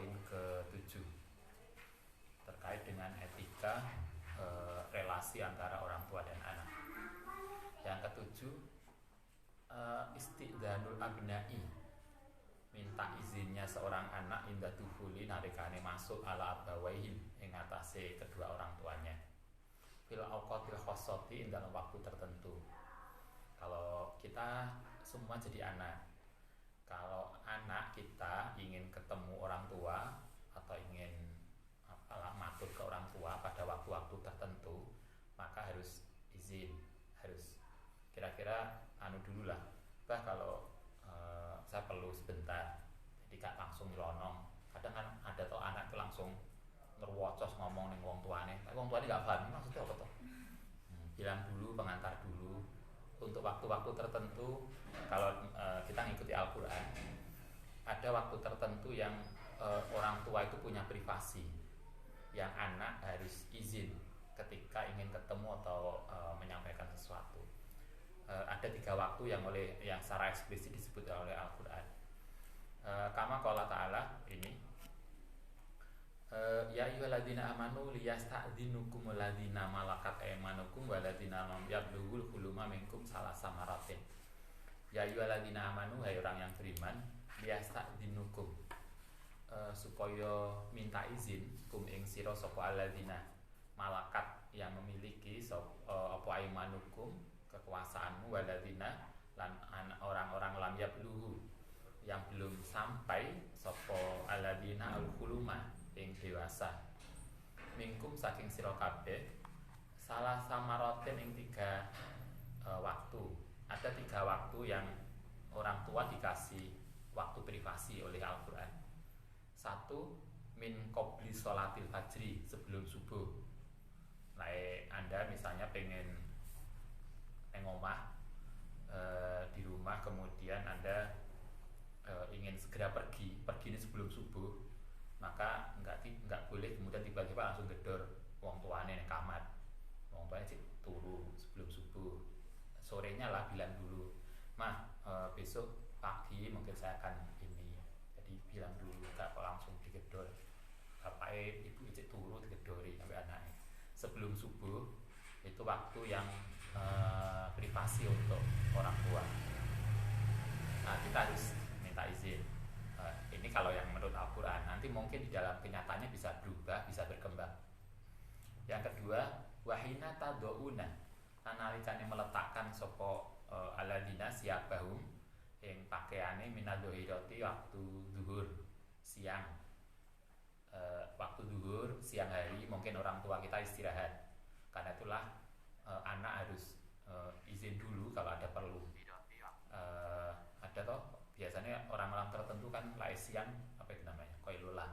poin ke-7 terkait dengan etika relasi antara orang tua dan anak. Yang ke-7, istidzanul abnai, minta izinnya seorang anak inda dukhuli nalikane masuk ala abawaihim ing atase kedua orang tuanya fil auqatil khossati ing dalam waktu tertentu. Kalau kita semua jadi anak, kalau anak kita ingin ketemu orang tua atau ingin matur ke orang tua pada waktu-waktu tertentu, maka harus izin, harus kira-kira dulu lah. Kalau saya perlu sebentar, jadi gak langsung nyelonong. Kadang kan ada tuh anak itu langsung ngerwocos ngomong ning wong tuane, tapi wong tuane gak paham maksudnya apa tuh. Bilang dulu, pengantar dulu. Untuk waktu-waktu tertentu, kalau kita ngikuti Al-Quran, ada waktu tertentu yang orang tua itu punya privasi, yang anak harus izin ketika ingin ketemu atau menyampaikan sesuatu. Ada 3 waktu yang secara eksplisit disebut oleh Al-Quran. Kama qala ta'ala ini, ya ayyuhalladzina amanu liyasta'dzinukumul ladzina malakat aymanukum walladzina lam yablughul huluma minkum salasa maratin. Ya ayyuhalladzina amanu, hai orang yang beriman, liyasta'dzinukum, supaya minta izin kum ing sira sapa alladzina malakat, yang memiliki apa aymanukum, kekuasaanmu, walladzina lan orang-orang lam yablughu, yang belum sampai sapa alladzina al-huluma ing dewasa mingkum saking sira kabeh salah samaratin ing 3 waktu. Ada 3 waktu yang orang tua dikasih waktu privasi oleh Al-Quran. 1, min qabli sholatil fajri, sebelum subuh. Nah, Anda misalnya pengen omah di rumah, kemudian Anda ingin segera pergi ini sebelum subuh, maka nggak boleh kemudian tiba-tiba langsung gedor wong tuane ning kamar. Wong tuane cek turu sebelum subuh, sorenya lah bilang dulu, mah besok pagi mungkin saya akan ini, jadi bilang dulu, nggak langsung digedor. Bapaknya ibu cek turu digedori sampai anaknya. Sebelum subuh itu waktu yang privasi untuk orang tua. Nah, kita harus minta izin. Ini kalau yang menurut Al-Quran. Nanti mungkin di dalam kenyataannya bisa berubah, bisa berkembang. Yang kedua, wahina tadouna, nalikane meletakkan sopo aladina siapahum yang pakaiane minadohiroti waktu zuhur, siang. Waktu zuhur, siang hari, mungkin orang tua kita istirahat. Karena itulah anak harus izin dulu kalau ada perlu. Ada toh biasanya orang-orang tertentu kan lain siang, apa itu namanya, koilula,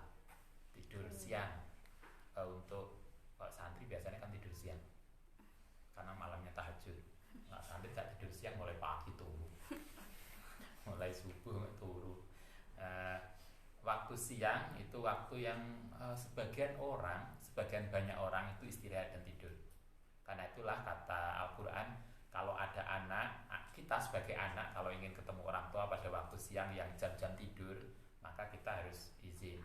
tidur siang. Untuk santri biasanya kan tidur siang karena malamnya tahajud. Nah, santri tak tidur siang mulai pagi turu, mulai subuh turu. Waktu siang itu waktu yang sebagian banyak orang itu istirahat dan tidur. Karena itulah kata Al-Quran, kalau ada anak, kita sebagai anak kalau ingin ketemu orang tua pada waktu siang yang jam-jam tidur, maka kita harus izin.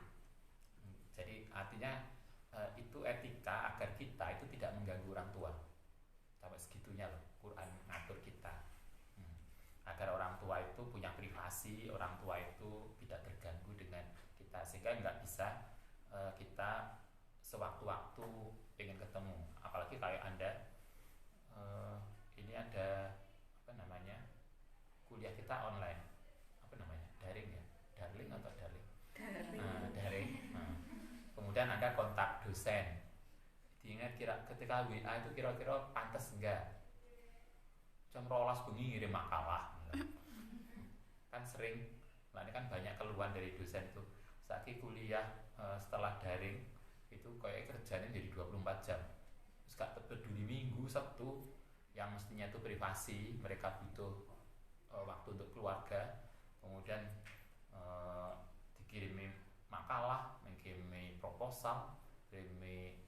Jadi artinya itu etika agar kita itu tidak mengganggu orang tua. Sampai segitunya loh Quran ngatur kita, agar orang tua itu punya privasi, orang tua itu tidak terganggu dengan kita, sehingga nggak bisa kita sewaktu-waktu ingin ketemu. Apalagi kayak Anda ini ada apa namanya, kuliah kita online, apa namanya, daring ya, darling atau daring, daring. Kemudian Anda kontak dosen, diingat ketika WA itu kira-kira pantas enggak, jam 12 bengi ngirim makalah, kan sering. Nah, ini kan banyak keluhan dari dosen itu, saat kuliah setelah daring itu kayak kerjanya jadi 24 jam, terus gak peduli Minggu, Sabtu, yang mestinya itu privasi, mereka butuh waktu untuk keluarga, kemudian dikirimi makalah, mengirimi proposal, kirimi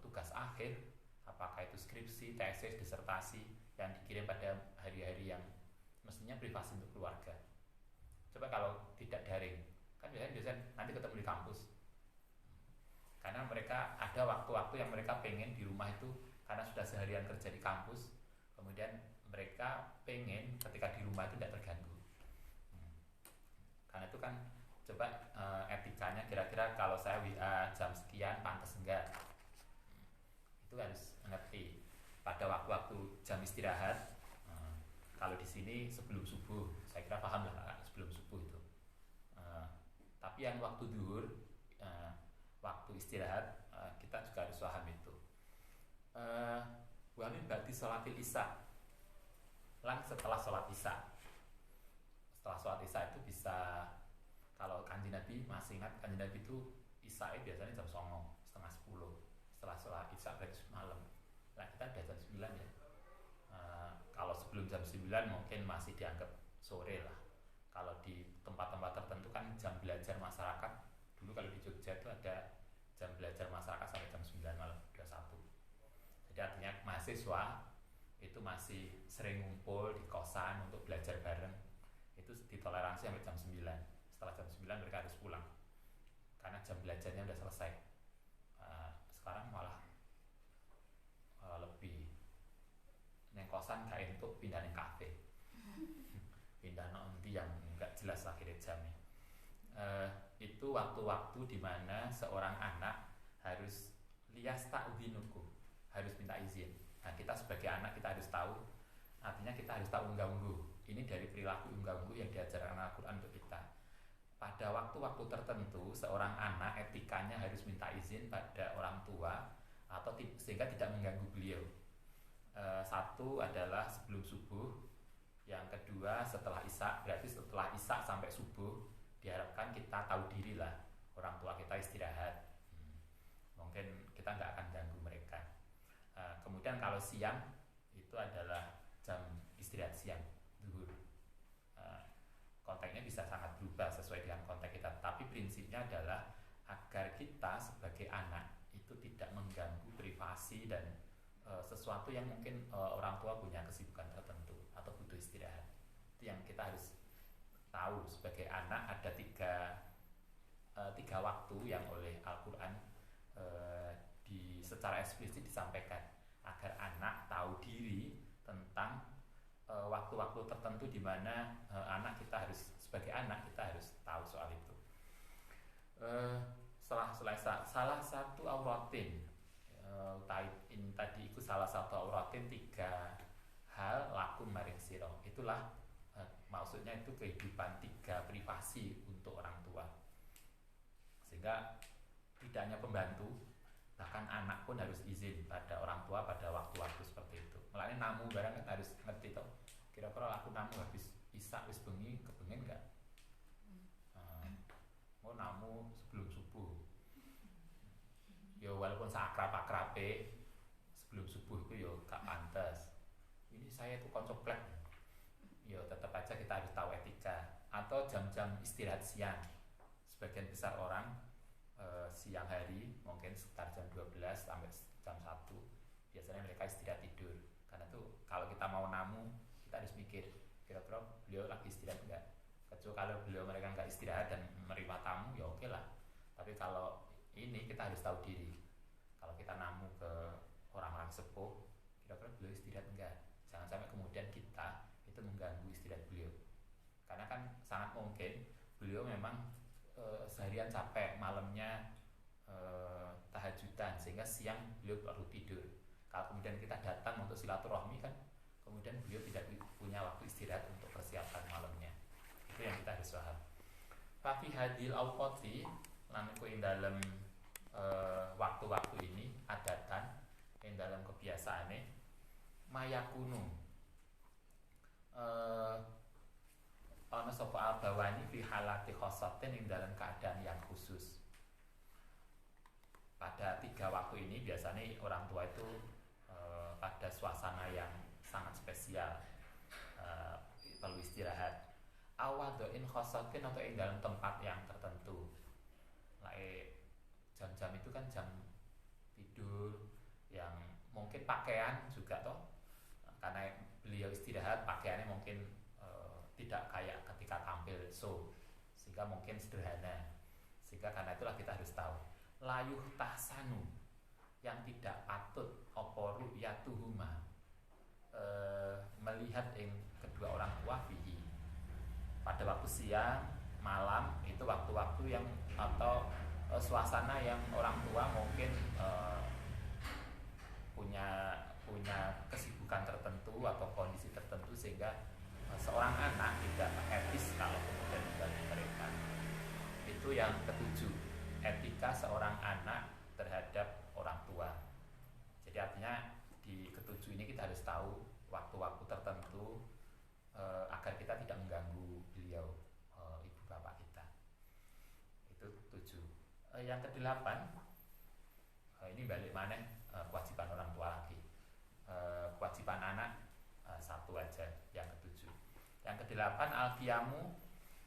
tugas akhir, apakah itu skripsi, tesis, disertasi, yang dikirim pada hari-hari yang mestinya privasi untuk keluarga. Coba kalau tidak daring, kan biasanya dosen nanti ketemu di kampus, karena mereka ada waktu-waktu yang mereka pengen di rumah itu karena sudah seharian kerja di kampus, kemudian mereka pengen ketika di rumah itu tidak terganggu. Karena itu kan coba etikanya kira-kira kalau saya WA jam sekian pantas enggak, itu harus ngerti pada waktu-waktu jam istirahat. Kalau di sini sebelum subuh, saya kira paham lah sebelum subuh itu. Tapi yang waktu zuhur, waktu istirahat, kita juga harus paham itu. Wa min ba'di sholatil isya, lan setelah sholat isya. Setelah sholat isya itu bisa, kalau Kanjeng Nabi masih ingat, Kanjeng Nabi itu isya biasanya jam 9, setengah 10. Setelah sholat isya berarti malam. Nah kita udah jam 9 ya. Kalau sebelum jam 9 mungkin masih dianggap sore lah. Kalau di tempat-tempat tertentu kan jam belajar masyarakat, dulu kalau di Jogja itu ada jam belajar masyarakat sampai jam 9 malam 21. Jadi artinya mahasiswa itu masih sering ngumpul di kosan untuk belajar bareng. Itu ditoleransi sampai jam 9. Setelah jam 9 mereka harus pulang karena jam belajarnya udah selesai. Sekarang malah lebih neng kosan gak entuk pindah neng kafe. Pindah nanti yang nggak jelas akhirnya jamnya. Itu waktu-waktu dimana seorang anak harus lias ta'udhinuku, harus minta izin. Nah kita sebagai anak kita harus tahu, artinya kita harus tahu unggah-ungguh. Ini dari perilaku unggah-ungguh yang diajarkan Al-Quran untuk kita. Pada waktu-waktu tertentu seorang anak etikanya harus minta izin pada orang tua atau sehingga tidak mengganggu beliau. Satu adalah sebelum subuh, yang kedua setelah isya, berarti setelah isya sampai subuh diharapkan kita tahu diri lah, orang tua kita istirahat, mungkin kita nggak akan ganggu mereka. Kemudian kalau siang itu adalah jam istirahat siang, zuhur. Konteksnya bisa sangat berubah sesuai dengan konteks kita, tapi prinsipnya adalah agar kita sebagai anak itu tidak mengganggu privasi dan sesuatu yang mungkin orang tua punya kesibukan tertentu atau butuh istirahat. Itu yang kita harus tahu. Sebagai anak ada tiga waktu yang oleh Al-Quran secara eksplisit disampaikan agar anak tahu diri tentang waktu-waktu tertentu di mana anak kita harus, sebagai anak kita harus tahu soal itu. Salah satu auratin, ini tadi itu salah satu auratin 3 hal lakum maring siro. Itulah maksudnya itu kehidupan 3 privasi untuk orang tua, sehingga tidak hanya pembantu, bahkan anak pun harus izin pada orang tua pada waktu-waktu seperti itu. Mulanya namu barang kan harus ngerti toh, kira-kira aku namu habis isak wis bengi kepengen gak? Mau namu sebelum subuh, ya walaupun seakrab-akrabe sebelum subuh itu ya gak pantas. Ini saya tuh koncoplek, ya tetap aja kita harus tahu etika. Atau jam-jam istirahat siang, sebagian besar orang siang hari mungkin sekitar jam 12 sampai jam 1 biasanya mereka istirahat tidur. Karena tuh kalau kita mau namu kita harus mikir kira-kira beliau lagi istirahat enggak. Kecuali kalau beliau mereka enggak istirahat dan menerima tamu ya oke lah. Tapi kalau ini kita harus tahu diri. Kalau kita namu ke orang-orang sepuh, kira-kira beliau istirahat enggak. Jangan sampai kemudian kita itu mengganggu istirahat beliau. Karena kan sangat mungkin beliau memang seharian capek, malamnya tahajudan, sehingga siang beliau baru tidur. Kalau kemudian kita datang untuk silaturahmi kan, kemudian beliau tidak punya waktu istirahat untuk persiapan malamnya. Itu yang kita harus paham. Fafi hadil awqati lan iku ing dalam waktu-waktu ini adatan ing dalam kebiasaane mayakunu ana sapa albawani fi halati khossatin ing dalam keadaan yang khusus. Pada 3 waktu ini biasanya orang tua itu pada suasana yang sangat spesial, perlu istirahat. Awadoin khossatin atau ing dalam tempat yang tertentu. Jam-jam itu kan jam tidur yang mungkin pakaian juga toh, karena beliau istirahat pakaiannya mungkin tidak kayak ketika tampil show, sehingga mungkin sederhana. Sehingga karena itulah kita harus tahu layuh tahsanu, yang tidak patut apa ru'yatuhuma, melihat kedua orang tua fihi, pada waktu siang, malam, itu waktu-waktu yang atau suasana yang orang tua mungkin punya kesibukan tertentu atau kondisi tertentu sehingga seorang anak tidak etis kalau kemudian membagi mereka. Itu yang ketujuh, etika seorang anak terhadap orang tua. Jadi artinya di ketujuh ini kita harus tahu waktu-waktu tertentu agar kita tidak mengganggu beliau, ibu bapak kita. Itu tujuh. Yang kedelapan, ini balik mana kewajiban orang tua lagi. Kewajiban anak satu aja, yang ketujuh. Yang kedelapan, al-qiyamu,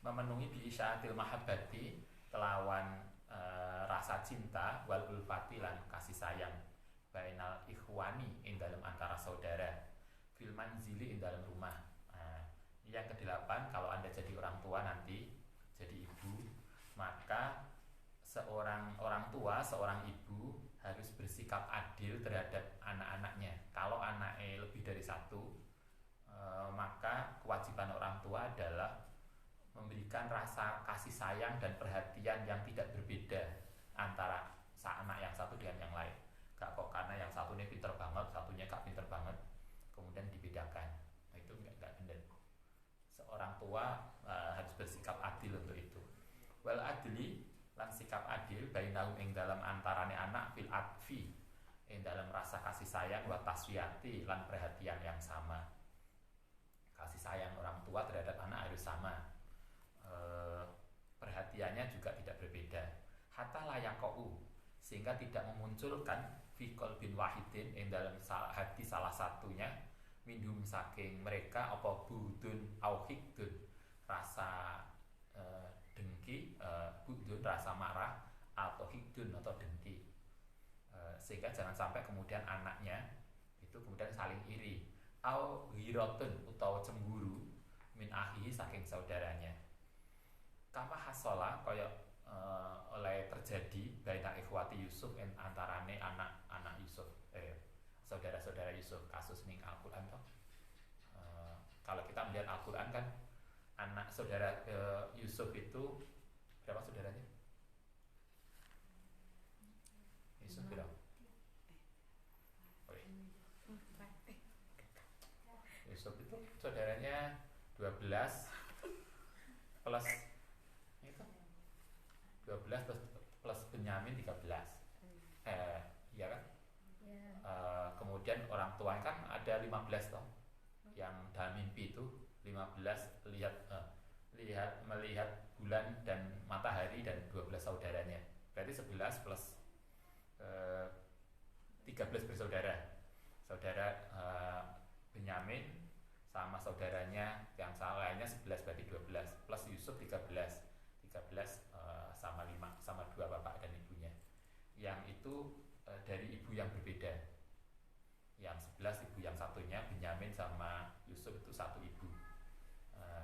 memenuhi biisyaatil mahabbati, kelawan rasa cinta, wal ulfati lan kasih sayang, bainal ikhwani, ing dalam antara saudara, fil manzili, ing dalam rumah. Yang kedelapan, kalau Anda jadi orang tua nanti, jadi ibu, maka seorang orang tua, seorang ibu harus bersikap adil terhadap anak-anaknya. Kalau anaknya lebih dari satu, maka kewajiban orang tua adalah memberikan rasa kasih sayang dan perhatian yang tidak berbeda antara anak yang satu dengan yang lain. Gak kok karena yang satunya pinter banget, satunya gak pinter banget, kemudian dibedakan. Nah, itu gak benar. Seorang tua harus bersikap adil untuk itu. Wal adli, lan sikap adil bainahum ing dalam antarane anak, fil adfi, ing dalam rasa kasih sayang, wa taswiyati, lan perhatian yang sama. Kasih sayang orang tua terhadap anak harus sama, perhatiannya juga tidak berbeda. Hatta layakou, sehingga tidak memunculkan fi qalbin wahidin, ing dalam hati salah satunya, minhum saking mereka, apa budun au hikdun, rasa dengki, budun rasa marah, atau hikdun atau dengki, sehingga jangan sampai kemudian anaknya itu kemudian saling iri, au hirotun utawa cemburu, min ahihi saking saudaranya. Kama hasola, kaya oleh terjadi baina ikhwati Yusuf antarane anak-anak Yusuf, saudara-saudara Yusuf. Kasus ning Al-Quran toh, kalau kita melihat Al-Quran kan anak saudara Yusuf itu berapa saudaranya? Yusuf berapa? Yusuf itu saudaranya 12 plus itu 12 plus Benyamin 13. Iya kan? Kemudian orang tua kan ada 15 toh. Yang dalam mimpi itu 15 melihat bulan dan matahari dan 12 saudaranya. Berarti 11 plus 13 bersaudara. Saudara Benyamin sama saudaranya yang lainnya 11, berarti 12 plus Yusuf 13 sama 5, sama 2 bapak dan ibunya. Yang itu dari ibu yang berbeda. Yang 11 ibu yang satunya, Benyamin sama Yusuf itu satu ibu.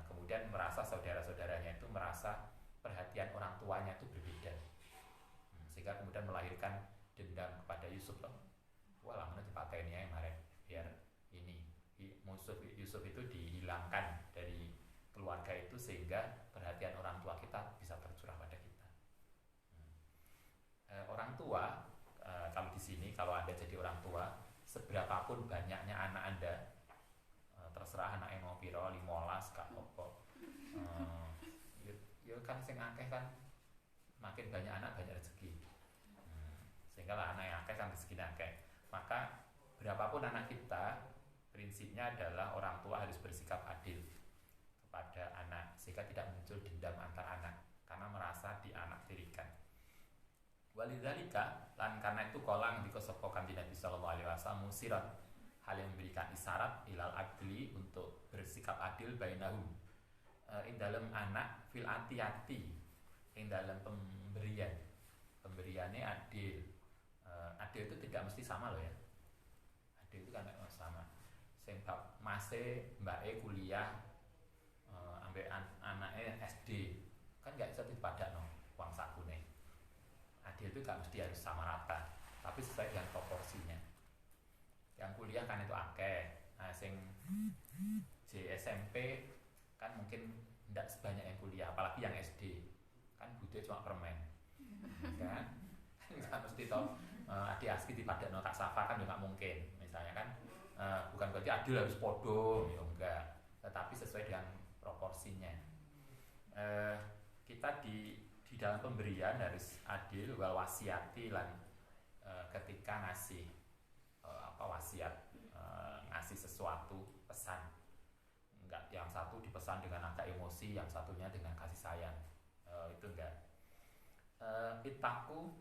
Kemudian merasa saudara-saudaranya itu merasa perhatian orang tuanya itu berbeda, sehingga kemudian melahirkan dendam kepada Yusuf loh. Wah, lamanya dipakai ini ya kemarin biar ini Yusuf itu dihilangkan dari keluarga itu, sehingga perhatian orang tua kita bisa tercurah pada kita. Orang tua, kalau di sini kalau Anda jadi orang tua, seberapapun banyaknya anak Anda, terserah anak yang mau piro 15 gak apa-apa. Ya kan sing akeh kan makin banyak anak banyak rezeki. Sehingga lah anak yang akeh kan rezeki akeh. Maka berapapun anak kita, prinsipnya adalah orang tua harus bersikap adil kepada anak, sehingga tidak muncul dendam antar anak karena merasa dianaktirikan. Walidzalika, lan karena itu kolang dikosopo kanjeng Nabi sallallahu alaihi wasallam musirat, hal yang memberikan isyarat ilal adli, untuk bersikap adil bainahum, ing dalam anak, fil ati-ati, ing dalam pemberiannya adil. Adil itu tidak mesti sama loh ya. Adil itu kan sama. Sing bab mase mbake kuliah, ambek anaknya SD, kan gak bisa dipadakno uang sakune. Adil itu gak mesti harus sama rata, tapi sesuai dengan proporsinya. Yang kuliah kan itu akeh. Nah, sing SMP kan mungkin tidak sebanyak yang kuliah, apalagi yang SD kan butuh cuma permen, kan? Nggak mesti toh adik aski dipadakno tak safa kan nggak mungkin. Misalnya kan bukan berarti adil harus podo, ya enggak, tetapi sesuai dengan proporsinya. Kita di dalam pemberian harus adil wal wasiati lan ketika ngasih wasiat, ngasih sesuatu pesan, enggak yang satu dipesan dengan agak emosi, yang satunya dengan kasih sayang, itu enggak. Itaku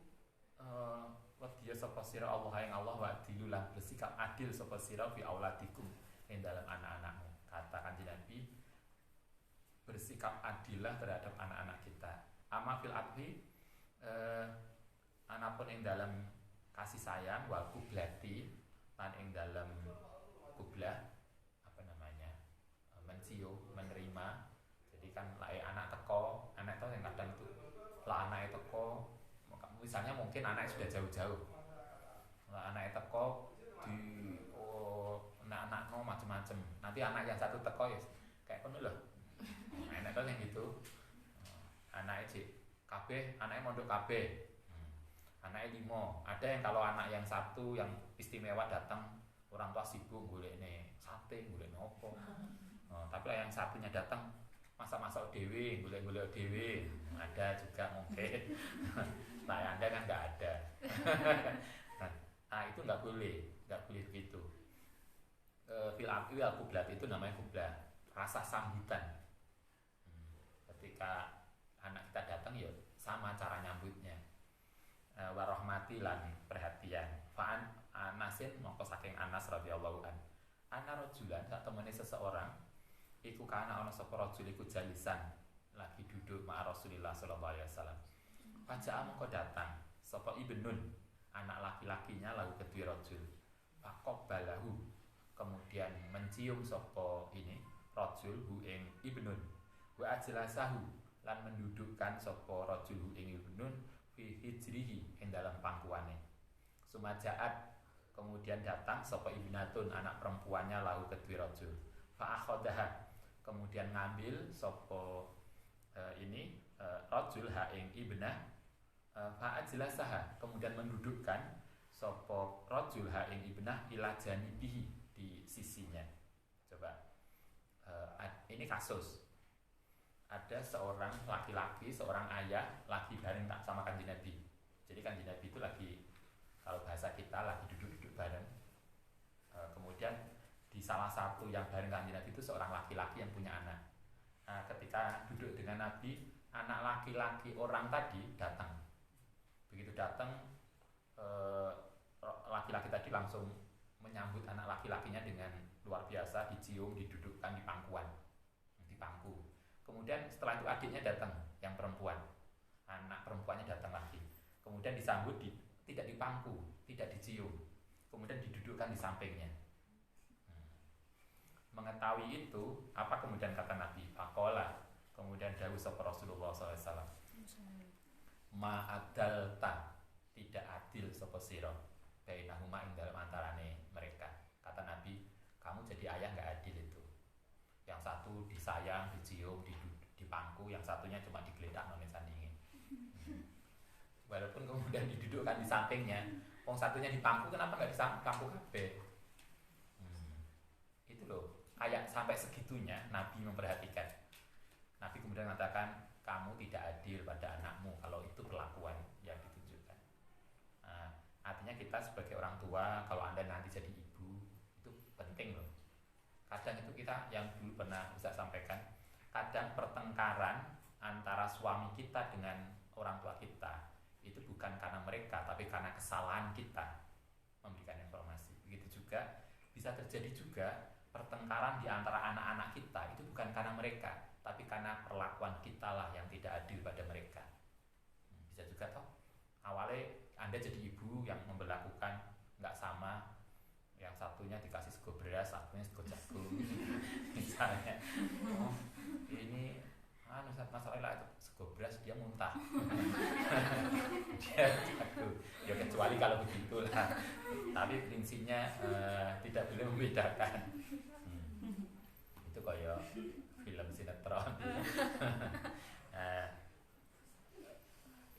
wadiya sapa sira Allah yang Allah wa adilu lan bersikap adil sapa sira fi auladikum ing dalam anak-anakmu. Kata Kanjeng Nabi, bersikap adillah terhadap anak-anak kita. Ama fil adhi, anapun ing dalam kasih sayang, wal kublati lan ing dalam kublah, apa namanya, mencium, menerima. Jadi kan lah anak teko, anak itu yang kadang itu lah anak teko, misalnya mungkin anak sudah jauh-jauh, lah anak teko di anak no macam-macam. Nanti anak yang satu teko ya kayak penuh loh, anak itu yang gitu. Anaknya cik kabeh, anaknya mondok kabeh, anaknya 5. Ada yang kalau anak yang satu yang istimewa datang, orang tua sibuk golek nih sate, golek nopo. Tapi lah yang satunya datang masak-masak dewe, golek-golek dewe. Ada juga mungkin. Nah, Anda kan nggak ada. Nah, itu nggak boleh begitu. Fil aqwi al kublat itu namanya kublah, rasa sambutan. Ketika anak kita datang ya sama cara nyambutnya. Warahmati lan perhatian. Fa'an Anasin mongko saking Anas radhiyallahu an. Ana rajulan sak temene seseorang iku kana ana sapa rajul iku jalisan lagi duduk ma Rasulillah sallallahu alaihi wasallam. Fajaa mongko datang sapa ibnun, anak laki-lakinya lalu kedua rajul. Faqab balahu, kemudian mencium sapa ini rajul hu ing ibnun. Wa ajlasahu lan mendudukkan sapa rajul hu ing ibnun fi hijrihi ing dalam pangkuane. Sumajaat, kemudian datang sapa ibnatun, anak perempuannya lahu kedua rajul. Fa akhadaha, kemudian ngambil sapa rajul ha ing ibnah. Fa ajlasaha, kemudian mendudukkan sapa rajul ha ing ibnah ila janibihi, di sisinya. Coba ini kasus ada seorang laki-laki, seorang ayah lagi bareng tak sama Kanjeng Nabi. Jadi Kanjeng Nabi itu lagi, kalau bahasa kita lagi duduk-duduk bareng. Kemudian di salah satu yang bareng Kanjeng Nabi itu seorang laki-laki yang punya anak. Nah, ketika duduk dengan Nabi, anak laki-laki orang tadi datang. Begitu datang, laki-laki tadi langsung menyambut anak laki-lakinya dengan luar biasa, dicium, didudukkan di pangkuan, di pangku. Kemudian setelah itu adiknya datang, yang perempuan, anak perempuannya datang lagi. Kemudian disambut tidak di pangku, tidak dicium, kemudian didudukkan di sampingnya. Mengetahui itu, apa kemudian kata Nabi? Faqala, kemudian dawuh sapa Rasulullah SAW, ma'adalta, tidak adil sapa sira bainahuma ing dalam antarane mereka. Kata Nabi, kamu jadi ayah nggak adil itu. Yang satu disayang, dicium, di pangku, yang satunya cuma digeledak none sandingin. Walaupun kemudian didudukkan di sampingnya, wong satunya di pangku, kenapa nggak di pangku kabeh? Itu loh, kayak sampai segitunya Nabi memperhatikan. Nabi kemudian mengatakan, kamu tidak adil pada anakmu kalau itu perlakuan yang ditunjukkan. Artinya kita sebagai orang tua, kalau Anda nanti jadi ibu, itu penting loh. Kadang itu kita yang dulu pernah bisa sampaikan, kadang pertengkaran antara suami kita dengan orang tua kita itu bukan karena mereka, tapi karena kesalahan kita memberikan informasi. Begitu juga bisa terjadi juga pertengkaran di antara anak-anak kita itu bukan karena mereka, tapi karena perlakuan kita lah yang tidak adil pada mereka. Bisa juga toh, awalnya Anda jadi ibu yang memperlakukan nggak sama, yang satunya dikasih sego beras, satunya sego jagung. Misalnya, ini masalah itu sego beras dia muntah. Dia kecuali kalau begitulah. Tapi prinsipnya tidak boleh membedakan. Itu kayak film sinetron. Nah,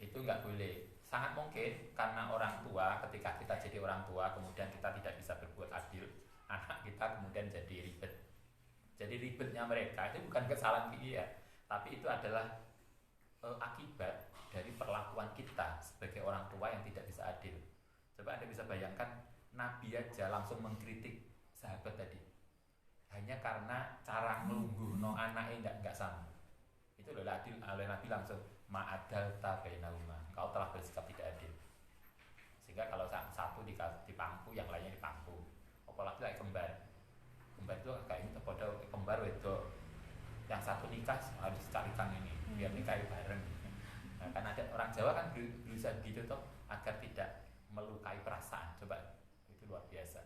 itu nggak boleh. Sangat mungkin karena orang tua, ketika kita jadi orang tua kemudian kita tidak bisa berbuat adil, anak kita kemudian jadi ribet. Jadi ribetnya mereka itu bukan kesalahan dia, tapi itu adalah akibat dari perlakuan kita sebagai orang tua yang tidak bisa adil. Coba Anda bisa bayangkan, Nabi aja langsung mengkritik sahabat tadi hanya karena cara ngelungguhno anaknya enggak sama. Itu oleh Nabi langsung ma'adalta bainahuma, kau telah bersikap tidak adil. Sehingga kalau satu dipangku, yang lainnya dipangku. Apalagi kayak kembar itu kayak ini terpodo kembar itu yang satu nikah harus carikan ini biar nikah bareng. Nah, kan ada orang Jawa kan berusaha gitu toh agar tidak melukai perasaan. Coba itu luar biasa.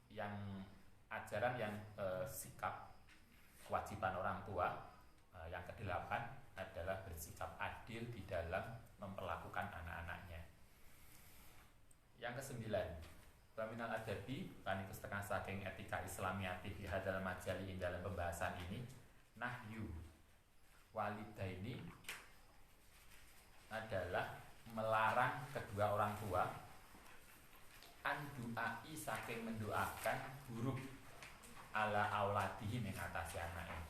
Yang ajaran yang sikap kewajiban orang tua yang kedelapan adalah bersikap adil di dalam memperlakukan anak-anaknya. Yang kesembilan, Waminal adabi, paniku setengah saking etika Islamiyati di hadal majali dalam pembahasan ini, nahyu walidaini adalah melarang kedua orang tua anduai saking mendoakan buruk ala auladihi mengatasi anaknya.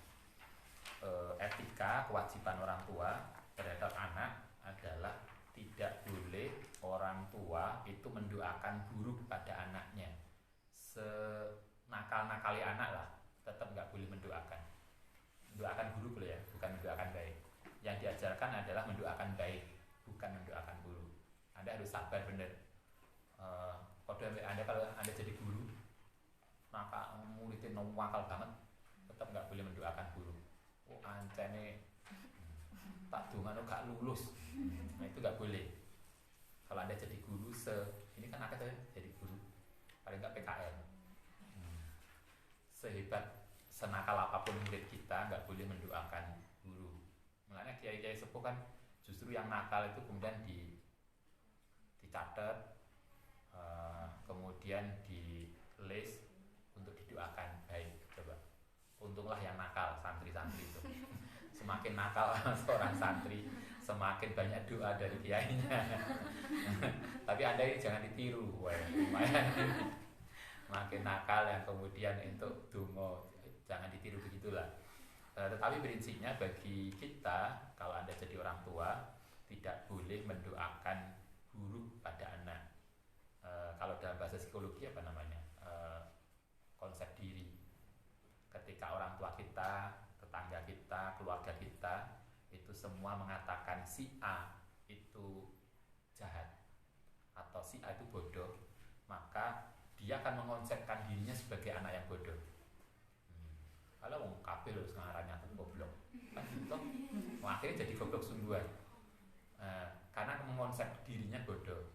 Etika kewajiban orang tua terhadap anak adalah tidak boleh orang tua itu mendoakan buruk pada anaknya. Senakal-nakali anak lah, tetap nggak boleh mendoakan. Mendoakan buruk loh ya, bukan mendoakan baik. Yang diajarkan adalah mendoakan baik, bukan mendoakan buruk. Anda harus sabar bener. Anda kalau Anda jadi guru, maka muridnya nakal banget, tetap nggak boleh mendoakan buruk. Oh ancene tak dungan gak lulus. Nah itu gak boleh. Kalau Anda jadi guru ini kan akad jadi guru paling gak PKL. Sehebat senakal apapun murid kita gak boleh mendoakan guru. Makanya kiai-kiai sepuh kan justru yang nakal itu kemudian dicatat, kemudian di list untuk didoakan baik. Coba untunglah yang nakal santri-santri itu. Semakin nakal seorang santri, semakin banyak doa dari kiainya. Tapi Anda ini jangan ditiru, lumayan. Makin nakal yang kemudian untuk dungo, jangan ditiru begitulah. Tetapi prinsipnya bagi kita, kalau Anda jadi orang tua, tidak boleh mendoakan buruk pada anak. Kalau dalam bahasa psikologi apa namanya? Konsep diri. Ketika orang tua kita, tetangga kita, keluarga kita itu semua mengatakan si A itu jahat atau si A itu bodoh, maka dia akan mengonsepkan dirinya sebagai anak yang bodoh. Kalau wong kabeh harus ngaranya aku goblok, kan gitu. Akhirnya jadi goblok sungguhan. Karena mengonsep dirinya bodoh.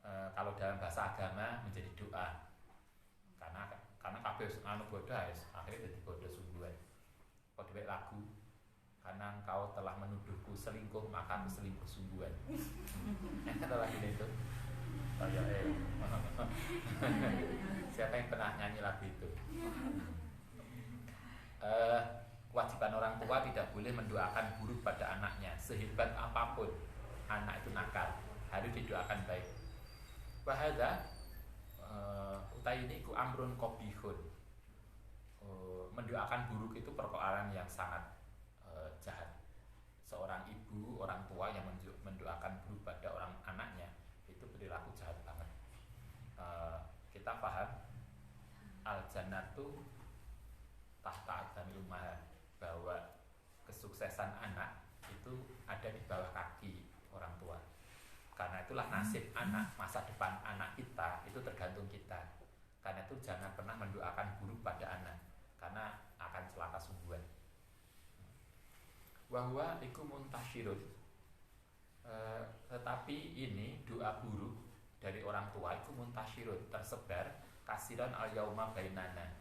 Kalau dalam bahasa agama menjadi doa. Karena kabeh anu bodoh, akhirnya jadi bodoh sungguhan. Kau dibaik lagu, karena engkau telah menuduhku selingkuh, maka aku selingkuh sungguhan. Kata lagu itu. Siapa yang pernah nyanyi lagu itu? Kewajiban orang tua tidak boleh mendoakan buruk pada anaknya. Sehebat apapun anak itu nakal, harus didoakan baik. Wahada utai ini ku amrun qabihun. Mendoakan buruk itu perkara yang sangat jahat. Seorang ibu, orang tua yang mendoakan buruk pada orang anaknya itu perilaku jahat banget. Kita paham al-jannatu tahta aqdamil ummahat, bahwa kesuksesan anak itu ada di bawah kaki orang tua. Karena itulah nasib anak, masa depan anak kita itu tergantung kita. Karena itu jangan pernah mendoakan buruk pada anak, karena akan celaka sungguhan. Wahwa iku muntasyirun. Tetapi ini doa buruk dari orang tua itu muntasyirun, tersebar kasiran al yauma bainana.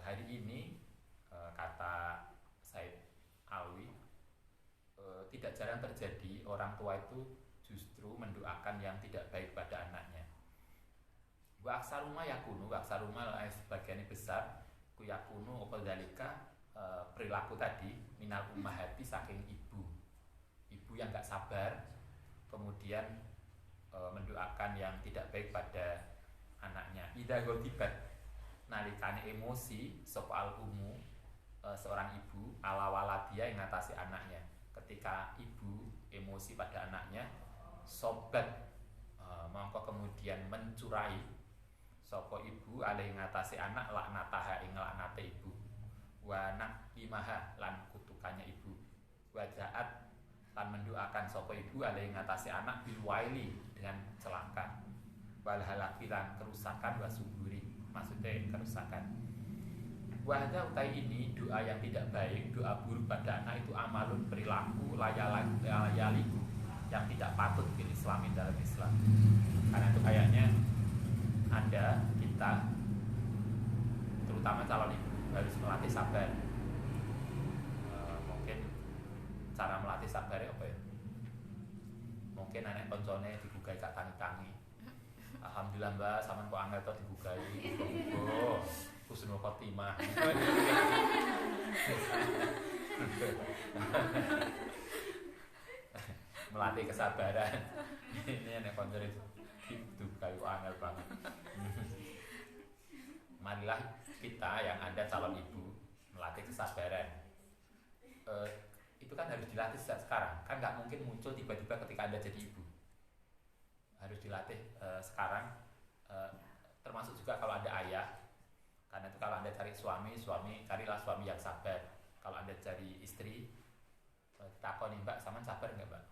Hari ini kata Said Alwi, tidak jarang terjadi orang tua itu justru mendoakan yang tidak baik pada anaknya. Wa aksaruma yakunu, wa aksaruma sebagian besar ku yakunu apa dalika perilaku tadi minal ummahati saking ibu yang gak sabar kemudian mendoakan yang tidak baik pada anaknya. Idza ghadibat nalikane emosi sapa al ummu seorang ibu ala waladiya yang ngatasi anaknya. Ketika ibu emosi pada anaknya, sobat mongko kemudian mencurai sapa ibu alih ngatasi anak laknataha ing laknate ibu wa nakimaha lan kutukannya ibu wa jaat lan mendoakan sapa ibu alih ngatasi anak bil waili dengan celaka wal halaki lan kerusakan wa suburi, maksudnya kerusakan. Wahda utai ini doa yang tidak baik, doa buruk pada anak itu amalun perilaku layaliku yang tidak patut di Islami dalam Islam. Karena itu kayaknya Anda, kita, terutama calon ibu harus melatih sabar. Mungkin cara melatih sabar apa ya? Mungkin anak koncone digugai gak tangi-tangi. Alhamdulillah mbak, sampean kok angel to digugai, muga-muga husnul khotimah. Melatih kesabaran. Ini anak koncone digugai kok angel banget. Marilah kita yang ada calon ibu melatih kesabaran. Itu kan harus dilatih sejak sekarang. Kan nggak mungkin muncul tiba-tiba ketika Anda jadi ibu. Harus dilatih sekarang. Termasuk juga kalau Anda ayah. Karena itu kalau Anda cari suami, carilah suami yang sabar. Kalau Anda cari istri, takoni mbak, sampean sabar nggak mbak?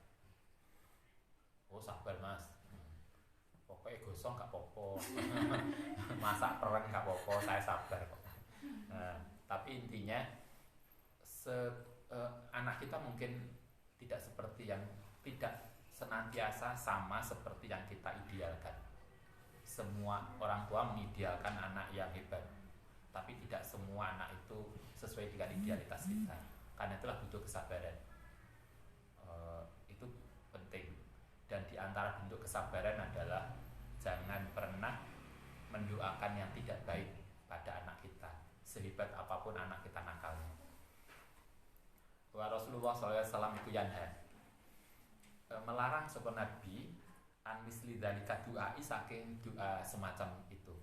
Oh sabar mas. Pokoknya gosong gak popo. Masak perang gak popo, saya sabar kok. Tapi intinya anak kita mungkin tidak seperti yang tidak senantiasa sama seperti yang kita idealkan. Semua orang tua mengidealkan anak yang hebat, tapi tidak semua anak itu sesuai dengan idealitas kita. Karena itulah butuh kesabaran. Itu penting. Dan di antara bentuk kesabaran adalah jangan pernah mendoakan yang tidak baik pada anak kita, sehebat apapun anak kita nakalnya. Wa Rasulullah SAW itu yanha, melarang sapa Nabi an misli dzalika doa saking doa semacam itu.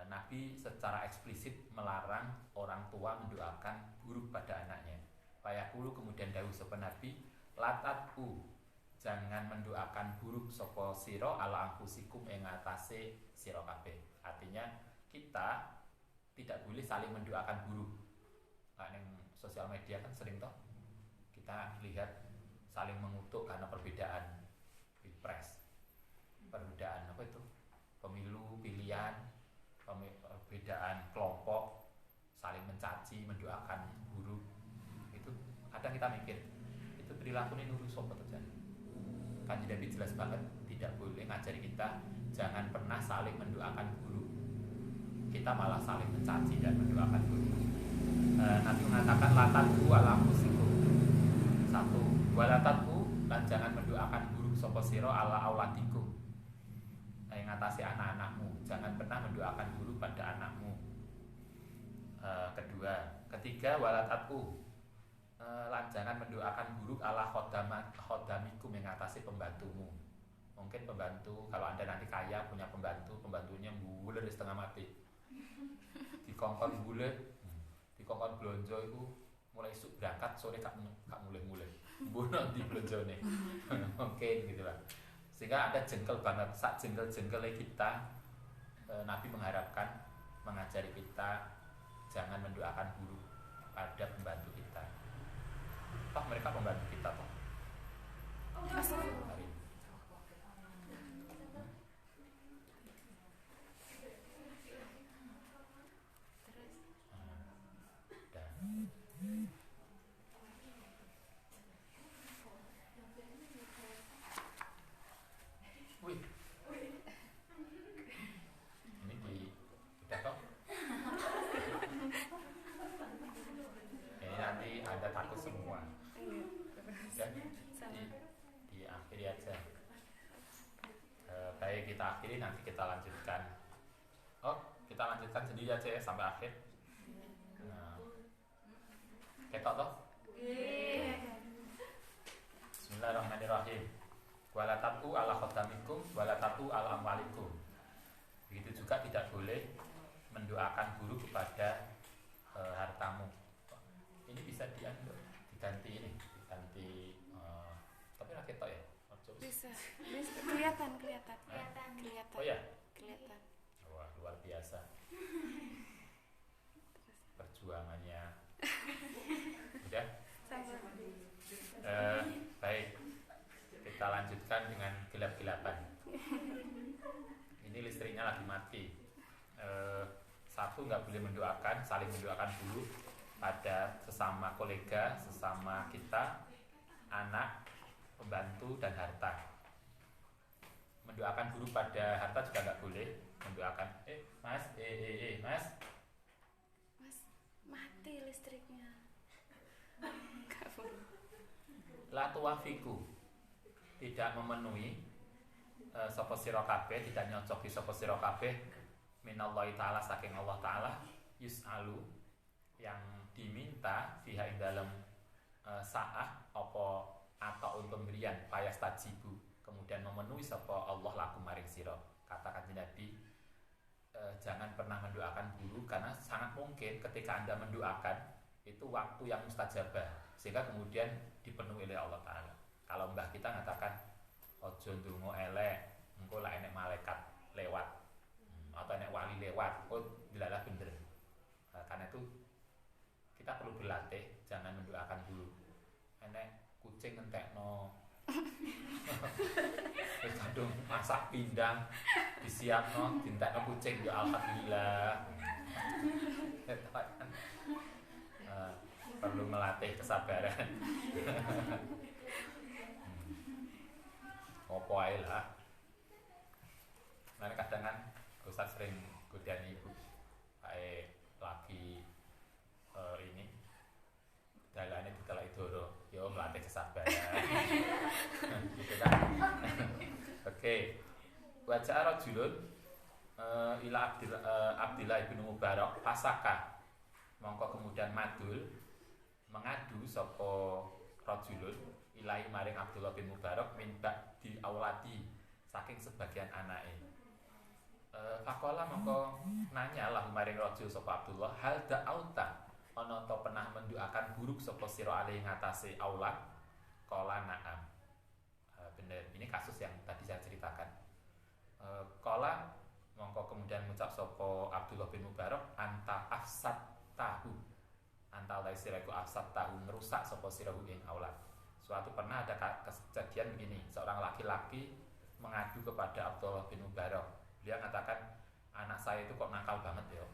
Nabi secara eksplisit melarang orang tua mendoakan buruk pada anaknya. Fayaqulu kemudian dawuh sapa Nabi, latatu, jangan mendoakan buruk sapa sira ala anfusikum ing atase sira kabeh. Artinya kita tidak boleh saling mendoakan buruk. Nah, ning sosial media kan sering toh kita lihat saling mengutuk karena perbedaan pilpres, perbedaan apa itu, pemilu, pilihan, perbedaan kelompok, saling mencaci, mendoakan buruk. Itu kadang kita mikir itu perilaku ini nurut sopo terjadi. Kan jadi jelas banget tidak boleh ngajari kita jangan pernah saling mendoakan buruk. Kita malah saling mencaci dan mendoakan buruk. Nabi mengatakan latatu ala musikum. Satu, walatatu dan jangan mendoakan buruk sapa sira ala auladikum. Yang ngatasi anak-anakmu, jangan pernah mendoakan buruk pada anakmu. Ketiga, walatatu lan jangan mendoakan buruk ala khodamikum yang ngatasi pembantumu. Mungkin pembantu, kalau Anda nanti kaya punya pembantunya buler setengah mati. Dikongkon buler, dikongkon blonjo itu mulai isuk berangkat sore gak mulai-mulai. Mbono di blonjone. Mungkin gitu lah. Sehingga ada jengkel banget, sak jengkel-jengkelnya kita. Nabi mengharapkan, mengajari kita jangan mendoakan buruk pada pembantu kita. Toh mereka pembantu kita toh. Hari. kita akhiri, nanti kita lanjutkan. Oh, kita lanjutkan sendiri aja ya sampai akhir. Nah, ketok toh? Bismillahirrahmanirrahim. Wala tatu ala khodamikum wala tatu ala amwalikum. Begitu juga tidak boleh mendoakan buruk kepada hartamu. Ini bisa diganti ini, diganti tapi ra ketok ya? Bisa kelihatan. Oh ya? Kelihatan. Wah, luar biasa. Perjuangannya. Udah? Baik. Kita lanjutkan dengan gelap-gelapan. Ini listriknya lagi mati. Satu, nggak boleh mendoakan, saling mendoakan dulu pada sesama kolega, sesama kita, anak, pembantu dan harta. Mendoakan buruk pada harta juga nggak boleh. Mendoakan, mas, mas, mati listriknya. La tuwafiku, tidak memenuhi sapa sira kabeh, tidak nyocoki sapa sira kabeh minallahi taala saking Allah taala yus'alu, yang diminta fiha ing dalem saah apa ataun pemberian payas tajibu, kemudian memenuhi sapa Allah lakum maring sira. Kata kanjeng Nabi, jangan pernah mendoakan buruk, karena sangat mungkin ketika Anda mendoakan itu waktu yang mustajabah, sehingga kemudian dipenuhi oleh Allah taala. Kalau mbah kita mengatakan ojo ndonga elek, engko lak enek malaikat lewat atau enek wali lewat, oh dilalah bener. Karena itu kita perlu berlatih, jangan mendoakan dulu. Enek kucing ngentekno wis kadung masak pindang disiapno dintekno kucing, ya alhamdulillah. Perlu melatih kesabaran. Opo ae lah. Nah, kadang kan Ustaz sering godani ibu kayak lagi ini dalane ditelaki doro, yo melatih kesabaran. Gitu kan. Oke. Baca rajulun ila Abdillah bin Mubarak pasaka, mongko kemudian mengadu sapa rajulun ilahi maring Abdullah bin Mubarak minta di auladi saking sebagian anake. Fakola mongko nanya lah maring rajul sapa Abdullah, hal da'auta, ana ta pernah mendoakan buruk sapa sira alih ngatasi aulad? Qala na'am. Bener, ini kasus yang tadi saya ceritakan. Qala mongko kemudian mengucap sapa Abdullah bin Mubarak, anta afsad tahu, anta lai siraku afsad tahu, ngerusak sapa sirahu ing aulad. Suatu pernah ada kejadian begini, seorang laki-laki mengadu kepada Abdullah bin Mubarak. Dia mengatakan, anak saya itu kok nakal banget ya.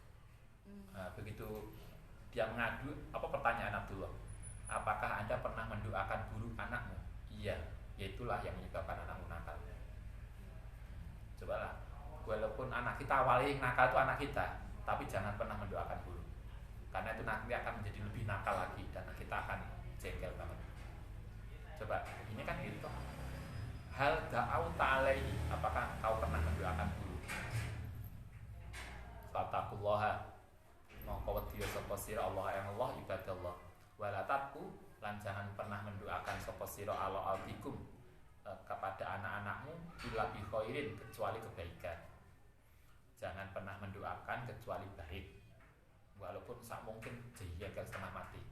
Begitu dia mengadu, apa pertanyaan Abdullah? Apakah Anda pernah mendoakan buruk anakmu? Iya, yaitulah yang menyebabkan anakmu nakal. Cobalah, walaupun anak kita awalnya nakal itu anak kita, tapi jangan pernah mendoakan buruk, karena itu nanti akan menjadi lebih nakal lagi dan kita akan jengkel banget. Coba, ini kan gitu. Hal da'au ta'alaihi, apakah kau pernah mendoakan buruk? Fatakullaha, mongko wedi sapa sira Allah yang Allah ibadallah. Wala tatku, lan jangan pernah mendoakan sapa sira ala aldikum kepada anak-anakmu illa bi khairin, kecuali kebaikan. Jangan pernah mendoakan kecuali baik, walaupun sak mungkin jengkel setengah mati.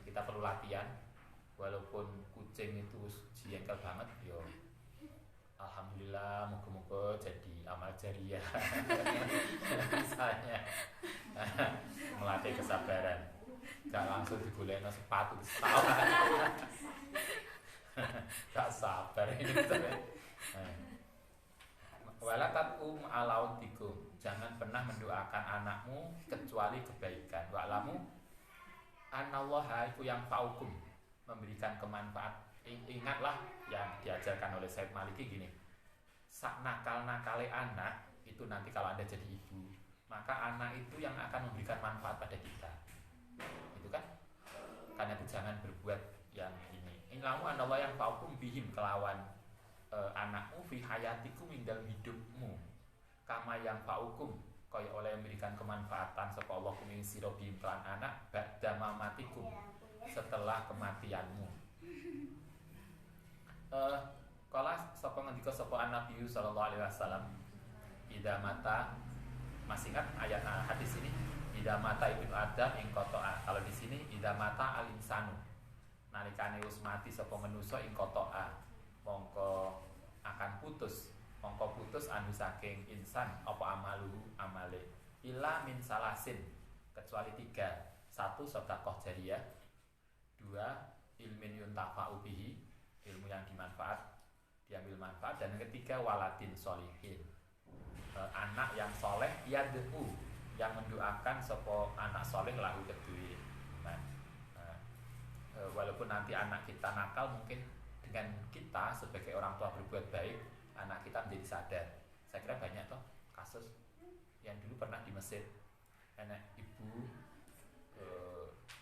Kita perlu latihan. Walaupun kucing itu jengkel banget, yo alhamdulillah, moga-moga jadi amal jariah. Misalnya melatih kesabaran, gak langsung digolekno sepatu setahun. Gak sabar ini. Wala tatum alautikum, jangan pernah mendoakan anakmu kecuali kebaikan. Wa'lamu anallaha iku yang faukum, memberikan kemanfaat. Ingatlah yang diajarkan oleh Said Maliki gini, sak nakal-nakale anak itu nanti kalau Anda jadi ibu, maka anak itu yang akan memberikan manfaat pada kita. Itu kan? Karena itu jangan berbuat yang ini. Inlamu anallah yang faukum bihim, kelawan anakmu fi hayatikum ing dalam hidupmu, kama yang faukum kaya oleh memberikan kemanfaatan sapa Allah kum ing sira bihim kelan anak ba'da mamatikum setelah kematianmu. Kala sapa ngendika sapa Nabi sallallahu alaihi wasallam, idza mata, masih ingat ayat hadis ini, idza mata ibnu adam ing qata'a. Kalau di sini idza mata al insanu, nalikane wis mati sapa manusa ing qata'a, mongko akan putus, mongko putus anu saking insan apa amaluhu amale, illa min salasin, kecuali 3. 1 sedekah jariyah, 2 ilmin yuntafa'u bihi, ilmu yang diambil manfaat, dan yang ketiga waladin sholihin, anak yang soleh yad'u, yang mendoakan sapa anak soleh lahu kedue. Walaupun nanti anak kita nakal, mungkin dengan kita sebagai orang tua berbuat baik, anak kita menjadi sadar. Saya kira banyak toh kasus yang dulu pernah di Mesir, anak ibu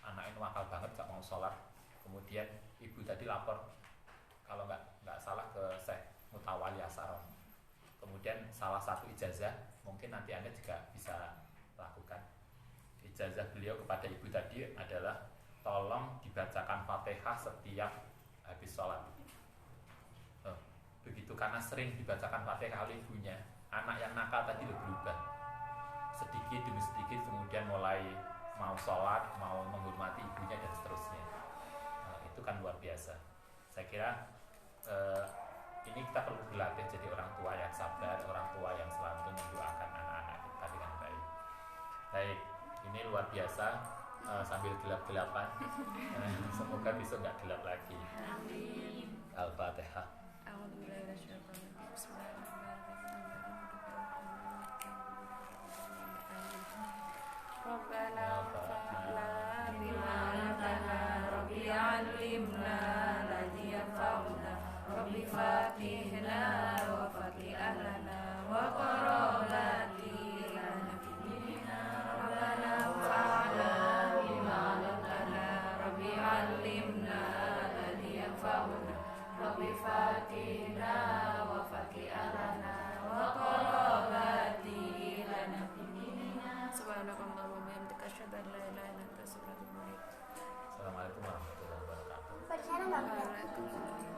anaknya nakal banget, gak mau sholat, kemudian ibu tadi lapor, kalau nggak salah ke Syekh Mutawali Asaron, kemudian salah satu ijazah, mungkin nanti Anda juga bisa lakukan. Ijazah beliau kepada ibu tadi adalah tolong dibacakan Fatihah setiap habis sholat. Begitu, karena sering dibacakan Fatihah oleh ibunya, anak yang nakal tadi berubah sedikit demi sedikit, kemudian mulai mau sholat, mau menghormati ibunya, dan seterusnya. Itu kan luar biasa. Saya kira ini kita perlu berlatih jadi orang tua yang sabar, orang tua yang selalu mendoakan anak-anak kita dengan baik. Baik, ini luar biasa, sambil gelap-gelapan. Semoga besok nggak gelap lagi. Amin. Al-Fatihah. Rabbana fa'na bima 'allamtana, Rabbi 'allimna alladhi yanfa'una, Rabbi faqihna wa faqih ahlana wa qarabati lana fid dinina. Rabbana fa'na bima 'allamtana, Rabbi 'allimna alladhi yanfa'una, Rabbi faqihna wa faqih ahlana wa qarabati lana fid dinina. Subhanakallahumma wa bihamdika asyhadu an la ilaha illa anta astaghfiruka wa atubu ilaik. Assalamualaikum warahmatullahi wabarakatuh. Pacaran nggak? Waalaikumsalam.